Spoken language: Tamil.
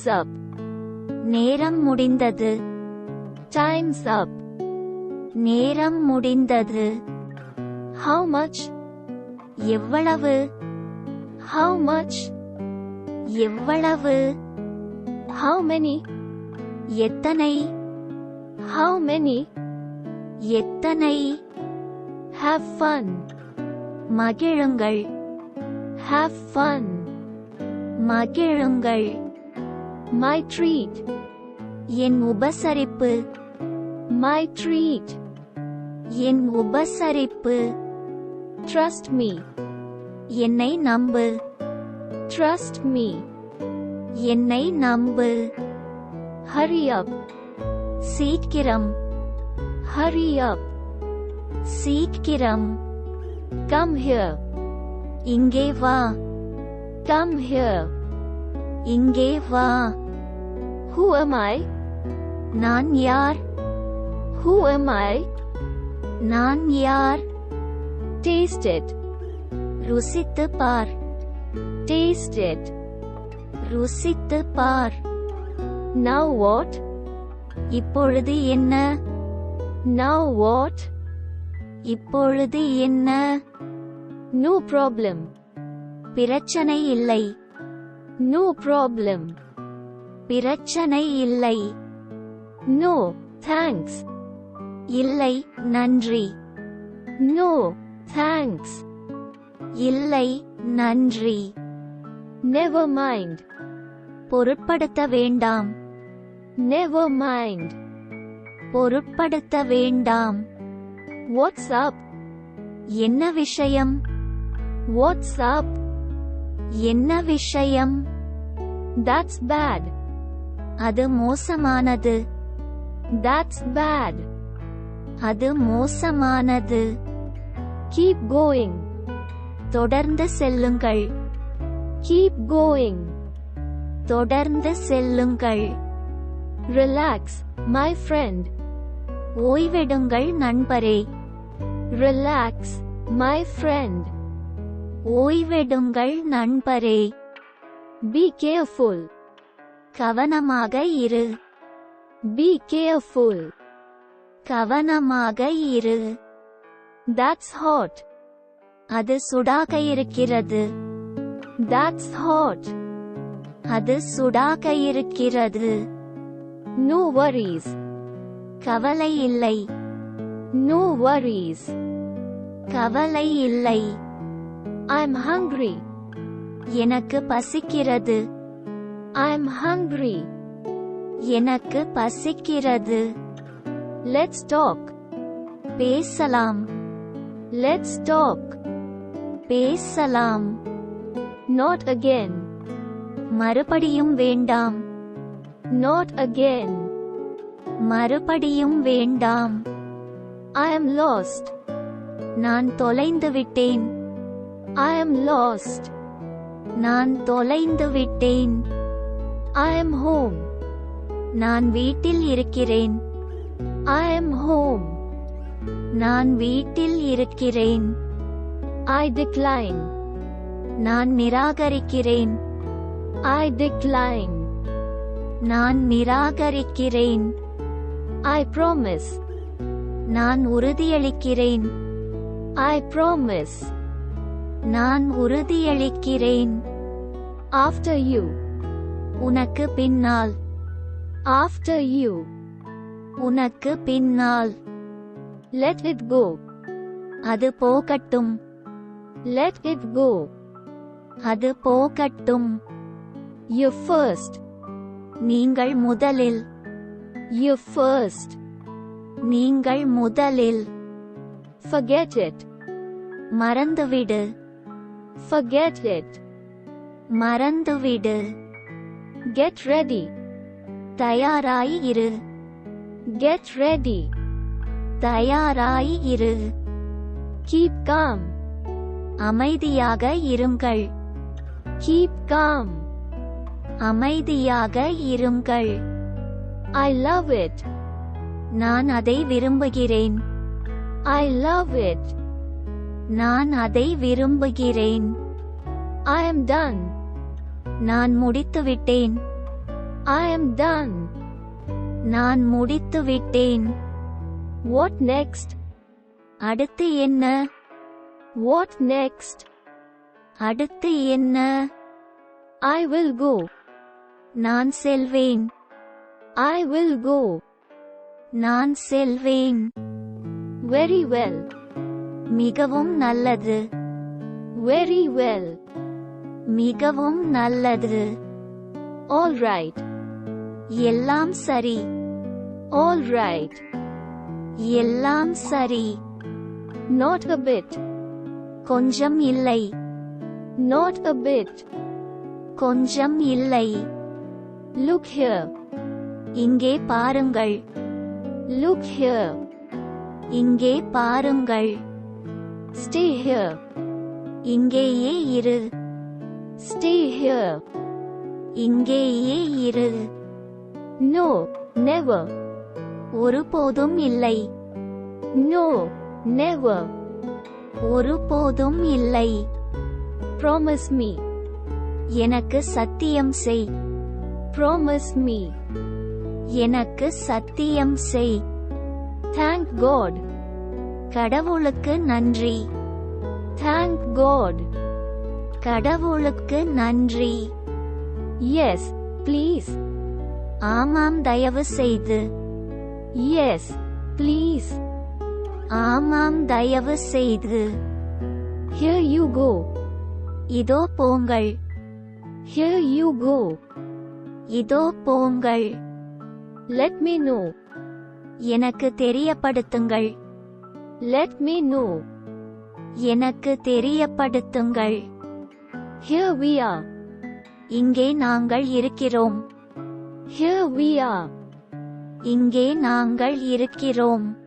Time's up. நேரம் முடிந்தது. Time's up. நேரம் முடிந்தது. How much? எவ்வளவு? How much? எவ்வளவு? How many? எத்தனை? How many? எத்தனை? Have fun. மகிழுங்கள். Have fun. மகிழுங்கள். My treat. என் உபசரிப்பு. My treat. என் உபசரிப்பு. Trust me. என்னை நம்பு. Trust me. என்னை நம்பு. Hurry up. சீக்கிரம். Hurry up. சீக்கிரம். Come here. இங்கே வா. Come here. இங்கே வா. Who am I? நான் யார்? Who am I? நான் யார்? Taste it. ருசித்து பார். Taste it. ருசித்து பார். Now what? இப்பொழுது என்ன? Now what? இப்பொழுது என்ன? No problem. பிரச்சனை இல்லை. No problem. பிரச்சனை இல்லை. No, thanks. இல்லை, நன்றி. No, thanks. இல்லை, நன்றி. Never mind. பொருட்படுத்த வேண்டாம். Never mind. பொருட்படுத்த வேண்டாம். What's up? என்ன விஷயம்? What's up? என்ன விஷயம்? That's bad. அது மோசமானது. That's bad. அது மோசமானது. Keep going. தொடர்ந்து செல்லுங்கள். Keep going. தொடர்ந்து செல்லுங்கள். Relax, my friend. ஓய்வெடுங்கள் நண்பரே. Relax, my friend. ஓய்வெடுங்கள் நண்பரே. Be careful. கவனமாக இரு. Be careful. கவனமாக இரு. That's hot. அது சுடாக இருக்கிறது. That's hot. அது சுடாக இருக்கிறது. No worries. கவலை இல்லை. No worries. கவலை இல்லை. I'm hungry. எனக்கு பசிக்கிறது. I'm hungry. எனக்கு பசிக்கிறது. Let's talk. பேசலாம். Let's talk. பேசலாம். Not again. மறுபடியும் வேண்டாம். Not again. மறுபடியும் வேண்டாம். I am lost. நான் தொலைந்து விட்டேன். I am lost. நான் தொலைந்து விட்டேன். I am home. நான் வீட்டில் இருக்கிறேன். I am home. நான் வீட்டில் இருக்கிறேன். I decline. நான் நிராகரிக்கிறேன். I decline. நான் நிராகரிக்கிறேன். I promise. நான் உறுதியளிக்கிறேன். I promise. நான் உறுதியளிக்கிறேன். After you. உனக்கு பின்னால். After you. உனக்கு பின்னால். Let it go. அது போகட்டும். Let it go. அது போகட்டும். You first. நீங்கள் முதலில். You first. நீங்கள் முதலில். Forget it. மறந்துவிடு. Forget it. மறந்துவிடு. Get ready. தயாராய் இரு. Get ready. தயாராய் இரு. Keep calm. அமைதியாக இருங்கள். Keep calm. அமைதியாக இருங்கள். I love it. நான் அதை விரும்புகிறேன். I love it. நான் அதை விரும்புகிறேன். I am done. நான் முடித்துவிட்டேன். I am done. நான் முடித்துவிட்டேன். What next? அடுத்து என்ன? What next? அடுத்து என்ன? I will go. நான் செல்வேன். I will go. நான் செல்வேன். Very well. மிகவும் நல்லது. Very well. மிகவும் நல்லது. All right. எல்லாம் சரி. All right. எல்லாம் சரி. Not a bit. கொஞ்சம் இல்லை. Not a bit. கொஞ்சம் இல்லை. Look here. இங்கே பாருங்கள். Look here. இங்கே பாருங்கள். Stay here. இங்கேயே இரு. Stay here. இங்கேயே இரு. No, never. ஒருபோதும் இல்லை. No, never. ஒருபோதும் இல்லை. Promise me. எனக்கு சத்தியம் செய். Promise me. எனக்கு சத்தியம் செய். Thank God. கடவுளுக்கு நன்றி. Thank God. கடவுளுக்கு நன்றி. Yes, please. ஆமாம் தயவு செய்து. Yes, please. ஆமாம் தயவு செய்து. Here you go. இதோ போங்கள். Here you go. இதோ போங்கள். Let me know. எனக்கு தெரியப்படுத்துங்கள். Let me know. எனக்கு தெரியப்படுத்துங்கள். Here we are. இங்கே நாங்கள் இருக்கிறோம். Here we are. இங்கே நாங்கள் இருக்கிறோம்.